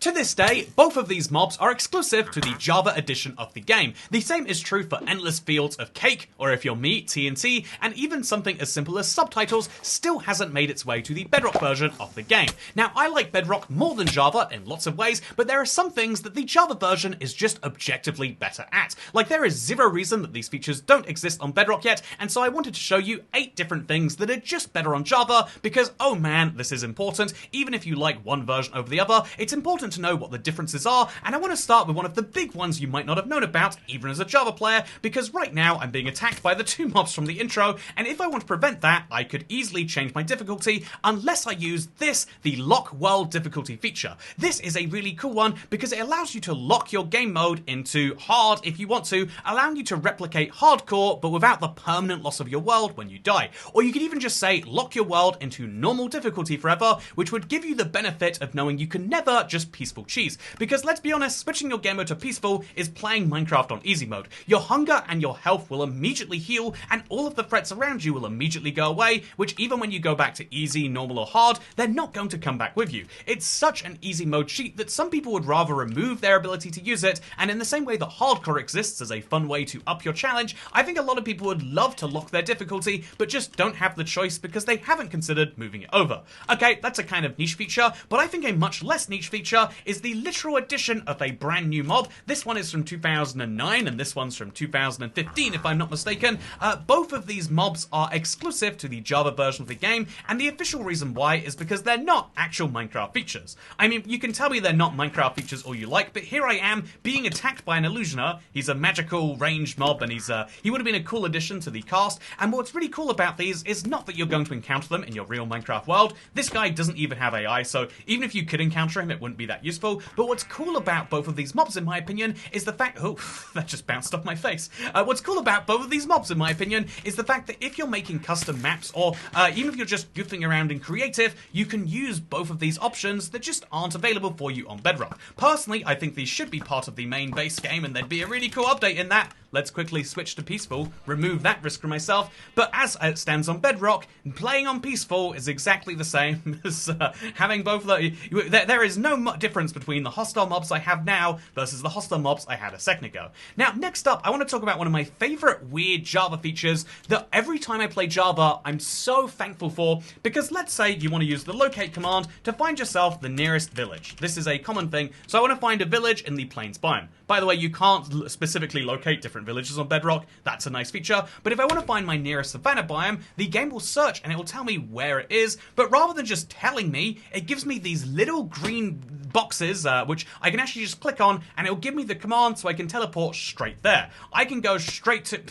To this day, both of these mobs are exclusive to the Java edition of the game. The same is true for endless fields of cake, or if you're me, TNT, and even something as simple as Subtitles still hasn't made its way to the Bedrock version of the game. Now, I like Bedrock more than Java in lots of ways, but there are some things that the Java version is just objectively better at. Like, there is zero reason that these features don't exist on Bedrock yet, and so I wanted to show you 8 different things that are just better on Java, because, oh man, this is important. Even if you like one version over the other, it's important to know what the differences are, and I want to start with one of the big ones you might not have known about, even as a Java player, because right now I'm being attacked by the 2 mobs from the intro, and if I want to prevent that, I could easily change my difficulty, unless I use this, the Lock World difficulty feature. This is a really cool one, because it allows you to lock your game mode into hard if you want to, allowing you to replicate hardcore, but without the permanent loss of your world when you die. Or you could even just say, lock your world into normal difficulty forever, which would give you the benefit of knowing you can never just peaceful cheese. Because let's be honest, switching your game mode to peaceful is playing Minecraft on easy mode. Your hunger and your health will immediately heal, and all of the threats around you will immediately go away, which even when you go back to easy, normal, or hard, they're not going to come back with you. It's such an easy mode cheat that some people would rather remove their ability to use it, and in the same way that hardcore exists as a fun way to up your challenge, I think a lot of people would love to lock their difficulty, but just don't have the choice because they haven't considered moving it over. Okay, that's a kind of niche feature, but I think a much less niche feature is the literal addition of a brand new mob. This one is from 2009 and this one's from 2015 if I'm not mistaken. Both of these mobs are exclusive to the Java version of the game, and the official reason why is because they're not actual Minecraft features. I mean, you can tell me they're not Minecraft features all you like, but here I am being attacked by an illusioner. He's a magical ranged mob, and he would have been a cool addition to the cast, and what's really cool about these is not that you're going to encounter them in your real Minecraft world. This guy doesn't even have AI, so even if you could encounter him, it wouldn't be that useful. But what's cool about both of these mobs, in my opinion, is the fact— oh, that just bounced off my face. What's cool about both of these mobs, in my opinion, is the fact that if you're making custom maps, or even if you're just goofing around in creative, you can use both of these options that just aren't available for you on Bedrock. Personally, I think these should be part of the main base game, and there'd be a really cool update in that. Let's quickly switch to peaceful, remove that risk for myself, but as it stands on Bedrock, playing on peaceful is exactly the same as having both of the— there is no difference between the hostile mobs I have now versus the hostile mobs I had a second ago. Now, next up, I want to talk about one of my favorite weird Java features that every time I play Java, I'm so thankful for, because let's say you want to use the locate command to find yourself the nearest village. This is a common thing, so I want to find a village in the plains biome. By the way, you can't specifically locate different villages on Bedrock. That's a nice feature. But if I want to find my nearest savanna biome, the game will search and it will tell me where it is. But rather than just telling me, it gives me these little green boxes, which I can actually just click on, and it will give me the command so I can teleport straight there. I can go straight to—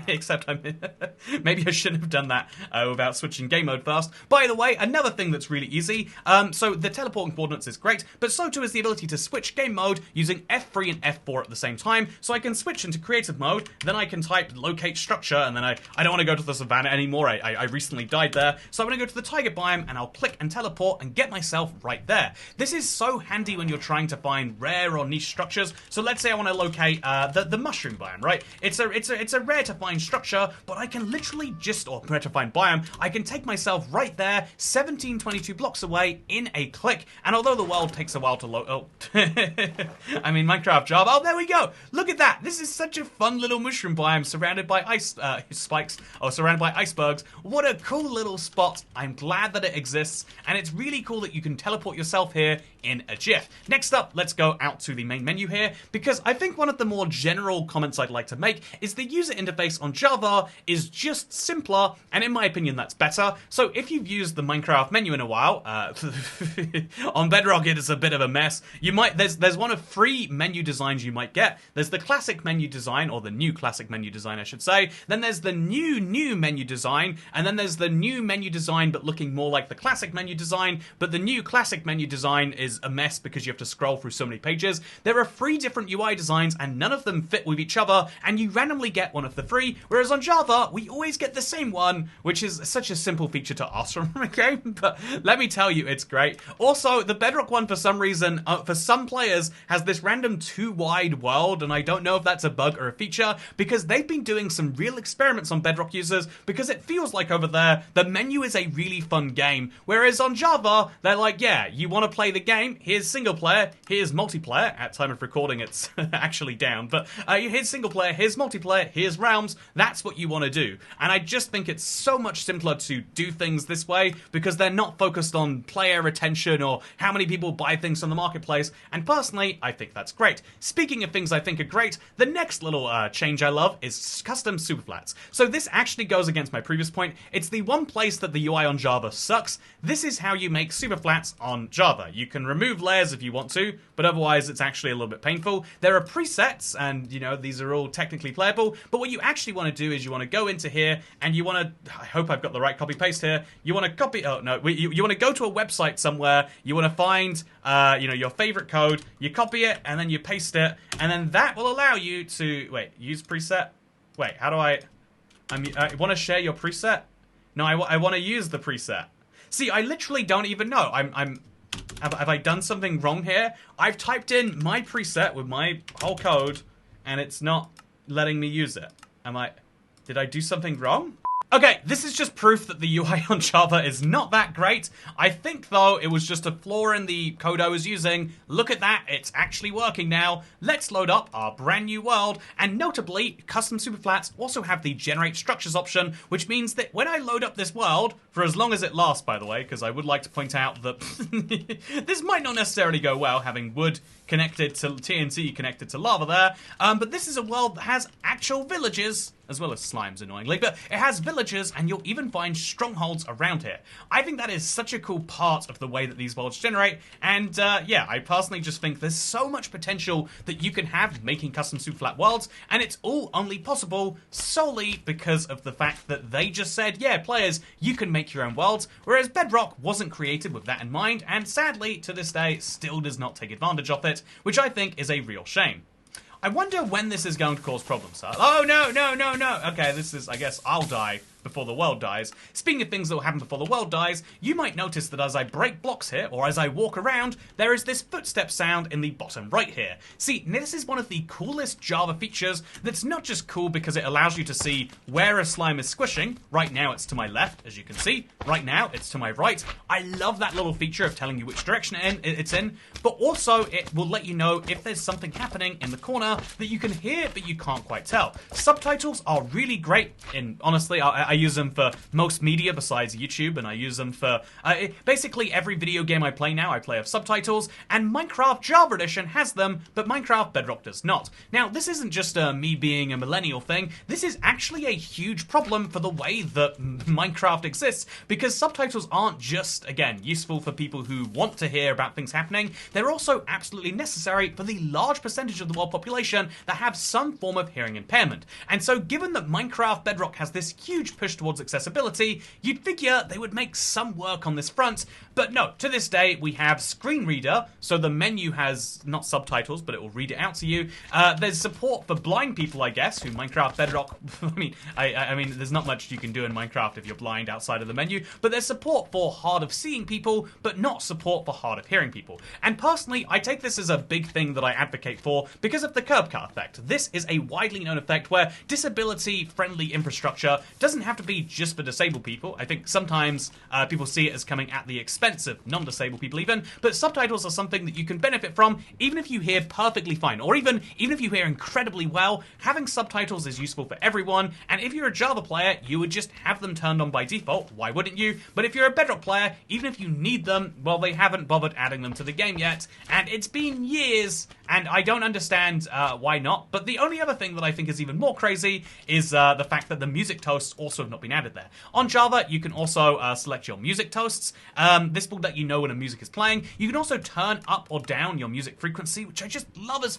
except maybe I shouldn't have done that without switching game mode first. By the way, another thing that's really easy, so the teleporting coordinates is great, but so too is the ability to switch game mode using F3 and F4 at the same time. So I can switch into creative mode, then I can type locate structure, and then I don't want to go to the savannah anymore. I recently died there, so I'm going to go to the taiga biome, and I'll click and teleport and get myself right there. This is so handy when you're trying to find rare or niche structures. So let's say I want to locate the mushroom biome, right? It's a rare to find structure, but I can literally just— or rare to find biome, I can take myself right there, 1722 blocks away in a click. And although the world takes a while to load— oh, I mean Minecraft Java. Oh, there we go. Look at that. This is such a fun little mushroom biome surrounded by ice spikes, or surrounded by icebergs. What a cool little spot. I'm glad that it exists, and it's really cool that you can teleport yourself here in a jiff. Next up, let's go out to the main menu here, because I think one of the more general comments I'd like to make is the user interface on Java is just simpler, and in my opinion that's better. So if you've used the Minecraft menu in a while, on Bedrock it is a bit of a mess. You might— there's one of 3 menu designs you might get. There's the classic menu design, or the new classic menu design I should say, then there's the new menu design, and then there's the new menu design but looking more like the classic menu design, but the new classic menu design is a mess because you have to scroll through so many pages. There are 3 different UI designs and none of them fit with each other, and you randomly get one of the 3, whereas on Java we always get the same one, which is such a simple feature to ask from a game, but let me tell you, it's great. Also, the Bedrock one, for some reason, for some players, has this random too wide world, and I don't know if that's a bug or a feature, because they've been doing some real experiments on Bedrock users, because it feels like over there the menu is a really fun game, whereas on Java they're like, yeah, you want to play the game, game, here's single player, here's multiplayer. At time of recording, it's actually down, but here's single player, here's multiplayer, here's realms. That's what you want to do. And I just think it's so much simpler to do things this way because they're not focused on player retention or how many people buy things on the marketplace. And personally, I think that's great. Speaking of things I think are great, the next little change I love is custom superflats. So this actually goes against my previous point. It's the one place that the UI on Java sucks. This is how you make superflats on Java. You can remove layers if you want to, but otherwise it's actually a little bit painful. There are presets, and you know, these are all technically playable, but what you actually want to do is you want to go into here and you want to, I hope I've got the right copy paste here, you want to copy, oh no, you want to go to a website somewhere, you want to find, you know, your favorite code, you copy it, and then you paste it, and then that will allow you to, wait, use preset? Wait, how do I want to share your preset? No, I want to use the preset. See, I literally don't even know. Have I done something wrong here? I've typed in my preset with my whole code, and it's not letting me use it. Did I do something wrong? Okay, this is just proof that the UI on Java is not that great. I think, though, it was just a flaw in the code I was using. Look at that, it's actually working now. Let's load up our brand new world, and notably, custom superflats also have the generate structures option, which means that when I load up this world, for as long as it lasts, by the way, because I would like to point out that this might not necessarily go well, having wood connected to TNT connected to lava there, but this is a world that has actual villages, as well as slimes, annoyingly, but it has villages, and you'll even find strongholds around here. I think that is such a cool part of the way that these worlds generate, and yeah, I personally just think there's so much potential that you can have making custom superflat worlds, and it's all only possible solely because of the fact that they just said, yeah, players, you can make your own worlds, whereas Bedrock wasn't created with that in mind, and sadly, to this day, still does not take advantage of it, which I think is a real shame. I wonder when this is going to cause problems, huh? Oh, no, no, no, no. Okay, this is, I guess, I'll die before the world dies. Speaking of things that will happen before the world dies, you might notice that as I break blocks here, or as I walk around, there is this footstep sound in the bottom right here. See, this is one of the coolest Java features that's not just cool because it allows you to see where a slime is squishing. Right now it's to my left, as you can see. Right now it's to my right. I love that little feature of telling you which direction it's in, but also it will let you know if there's something happening in the corner that you can hear but you can't quite tell. Subtitles are really great, and honestly, I use them for most media besides YouTube, and I use them for basically every video game I play now. I play with subtitles, and Minecraft Java Edition has them, but Minecraft Bedrock does not. Now, this isn't just me being a millennial thing. This is actually a huge problem for the way that Minecraft exists, because subtitles aren't just, again, useful for people who want to hear about things happening. They're also absolutely necessary for the large percentage of the world population that have some form of hearing impairment. And so, given that Minecraft Bedrock has this huge push towards accessibility, you'd figure they would make some work on this front, but no, to this day we have screen reader, so the menu has not subtitles, but it will read it out to you. There's support for blind people, I guess, who Minecraft Bedrock, I mean, there's not much you can do in Minecraft if you're blind outside of the menu, but there's support for hard of seeing people, but not support for hard of hearing people. And personally, I take this as a big thing that I advocate for because of the curb cut effect. This is a widely known effect where disability-friendly infrastructure doesn't have to be just for disabled people. I think sometimes people see it as coming at the expense of non-disabled people even, but subtitles are something that you can benefit from even if you hear perfectly fine, or even if you hear incredibly well. Having subtitles is useful for everyone, and if you're a Java player, you would just have them turned on by default. Why wouldn't you? But if you're a Bedrock player, even if you need them, well, they haven't bothered adding them to the game yet, and it's been years, and I don't understand why not. But the only other thing that I think is even more crazy is the fact that the music toasts also have not been added there. On Java, you can also select your music toasts. This will let you know when a music is playing. You can also turn up or down your music frequency, which I just love as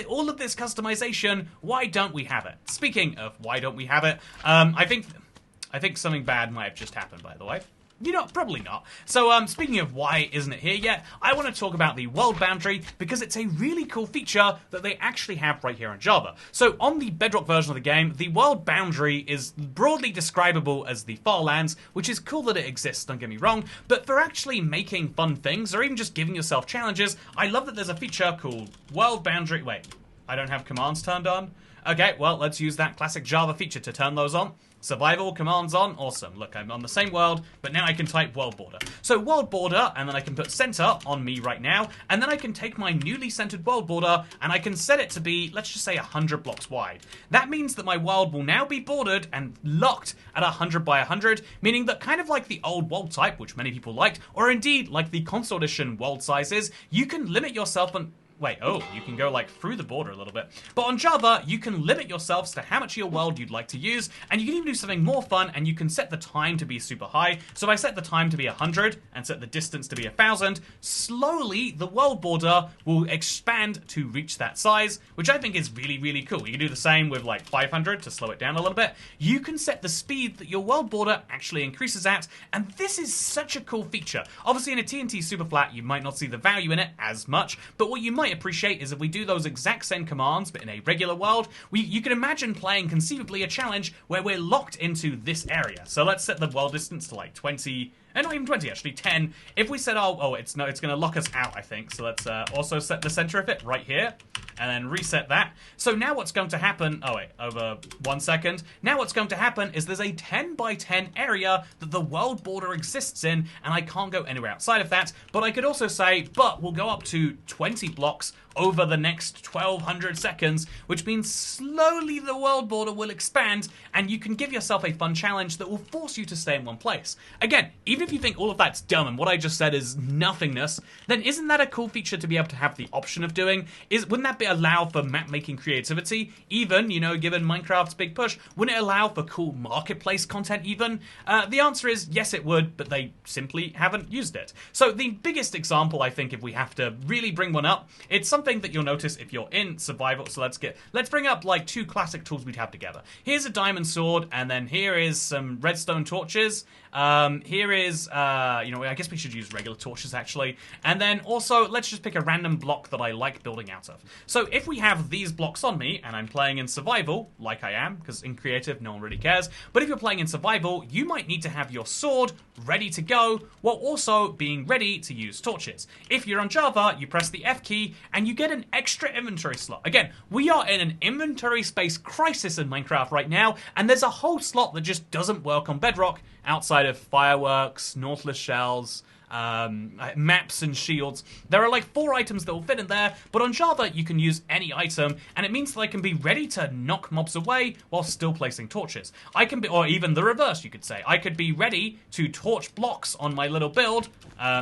all of this customization. Why don't we have it? Speaking of why don't we have it, I think something bad might have just happened, by the way. You know, probably not. So, speaking of why isn't it here yet, I want to talk about the world boundary because it's a really cool feature that they actually have right here in Java. So, on the Bedrock version of the game, the world boundary is broadly describable as the far lands, which is cool that it exists, don't get me wrong, but for actually making fun things, or even just giving yourself challenges, I love that there's a feature called world boundary. Wait. I don't have commands turned on. Okay, well, let's use that classic Java feature to turn those on. Survival, commands on, awesome. Look, I'm on the same world, but now I can type world border. So world border, and then I can put center on me right now, and then I can take my newly centered world border, and I can set it to be, let's just say 100 blocks wide. That means that my world will now be bordered and locked at 100 by 100, meaning that kind of like the old world type, which many people liked, or indeed like the console edition world sizes, you can limit yourself on... Wait, oh, you can go like through the border a little bit. But on Java, you can limit yourselves to how much of your world you'd like to use, and you can even do something more fun, and you can set the time to be super high. So if I set the time to be 100 and set the distance to be 1,000, slowly the world border will expand to reach that size, which I think is really, really cool. You can do the same with like 500 to slow it down a little bit. You can set the speed that your world border actually increases at, and this is such a cool feature. Obviously in a TNT Superflat, you might not see the value in it as much, but what you might appreciate is if we do those exact same commands but in a regular world, you can imagine playing conceivably a challenge where we're locked into this area. So let's set the world distance to like 20, and not even 20 actually, 10. If we said, it's going to lock us out, I think. So let's also set the center of it right here, and then reset that. So now what's going to happen, over 1 second. Now what's going to happen is there's a 10 by 10 area that the world border exists in, and I can't go anywhere outside of that. But I could also say, but we'll go up to 20 blocks over the next 1,200 seconds, which means slowly the world border will expand, and you can give yourself a fun challenge that will force you to stay in one place. Again, even if you think all of that's dumb and what I just said is nothingness, then isn't that a cool feature to be able to have the option of doing? Wouldn't that be allow for map-making creativity? Even, given Minecraft's big push, wouldn't it allow for cool marketplace content even? The answer is yes, it would, but they simply haven't used it. So the biggest example, I think, if we have to really bring one up, it's something that you'll notice if you're in survival. So let's bring up like two classic tools we'd have together. Here's a diamond sword, and then here is some redstone torches. Here is, I guess we should use regular torches actually. And then also, let's just pick a random block that I like building out of. So if we have these blocks on me, and I'm playing in survival, like I am, because in creative, no one really cares. But if you're playing in survival, you might need to have your sword ready to go, while also being ready to use torches. If you're on Java, you press the F key, and you get an extra inventory slot. Again, we are in an inventory space crisis in Minecraft right now, and there's a whole slot that just doesn't work on Bedrock outside of fireworks, nautilus shells, maps and shields. There are like 4 items that will fit in there, but on Java you can use any item, and it means that I can be ready to knock mobs away while still placing torches. I can be, or even the reverse you could say, I could be ready to torch blocks on my little build,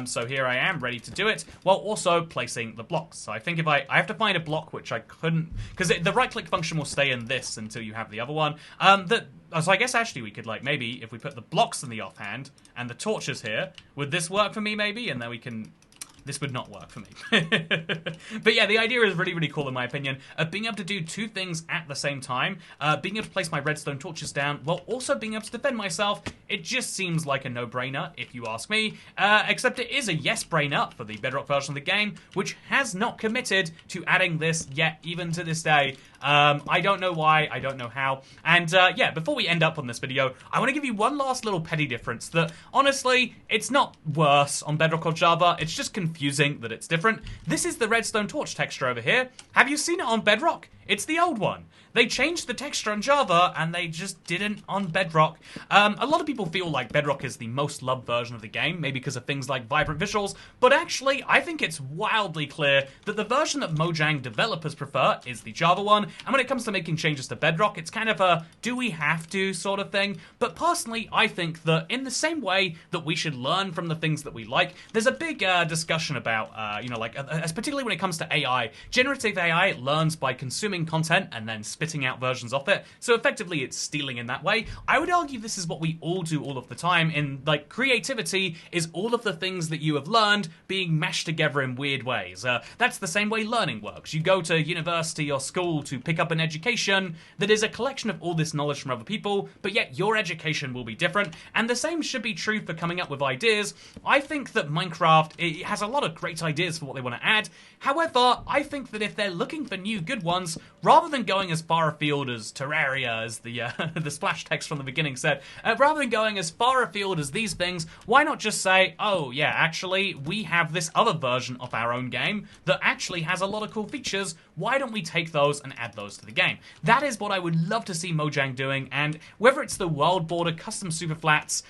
so here I am ready to do it, while also placing the blocks. So I think if I have to find a block which I couldn't, because the right click function will stay in this until you have the other one, so I guess actually we could maybe if we put the blocks in the offhand and the torches here, would this work for me maybe? And then we can... This would not work for me. But yeah, the idea is really, really cool in my opinion, of being able to do 2 things at the same time, being able to place my redstone torches down, while also being able to defend myself. It just seems like a no-brainer, if you ask me, except it is a yes-brainer for the Bedrock version of the game, which has not committed to adding this yet, even to this day. I don't know why, I don't know how, and yeah, before we end up on this video, I want to give you one last little petty difference that, honestly, it's not worse on Bedrock or Java, it's just confusing that it's different. This is the Redstone Torch texture over here. Have you seen it on Bedrock? It's the old one. They changed the texture on Java, and they just didn't on Bedrock. A lot of people feel like Bedrock is the most loved version of the game, maybe because of things like vibrant visuals, but actually, I think it's wildly clear that the version that Mojang developers prefer is the Java one, and when it comes to making changes to Bedrock, it's kind of a do we have to sort of thing, but personally, I think that in the same way that we should learn from the things that we like, there's a big discussion about, particularly when it comes to AI. Generative AI learns by consuming content and then spitting out versions of it, so effectively it's stealing in that way. I would argue this is what we all do all of the time, in like creativity is all of the things that you have learned being mashed together in weird ways. That's the same way learning works. You go to university or school to pick up an education that is a collection of all this knowledge from other people, but yet your education will be different, and the same should be true for coming up with ideas. I think that Minecraft, it has a lot of great ideas for what they want to add. However, I think that if they're looking for new good ones, rather than going as far afield as Terraria, as the the splash text from the beginning said, rather than going as far afield as these things, why not just say, oh yeah, actually, we have this other version of our own game that actually has a lot of cool features. Why don't we take those and add those to the game? That is what I would love to see Mojang doing, and whether it's the world border, custom superflats,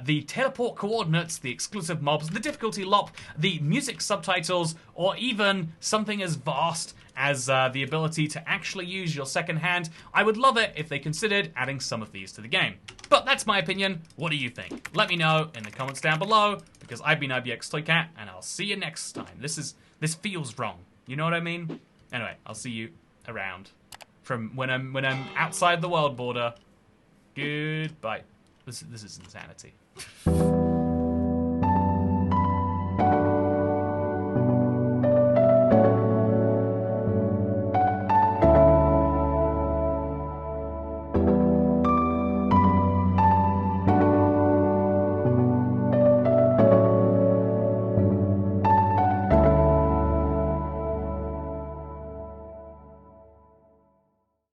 the teleport coordinates, the exclusive mobs, the difficulty lop, the music subtitles, or even something as vast as the ability to actually use your second hand, I would love it if they considered adding some of these to the game. But that's my opinion. What do you think? Let me know in the comments down below, because I've been IBX Toycat, and I'll see you next time. This feels wrong. You know what I mean? Anyway, I'll see you around. From when I'm outside the world border. Goodbye. This is insanity.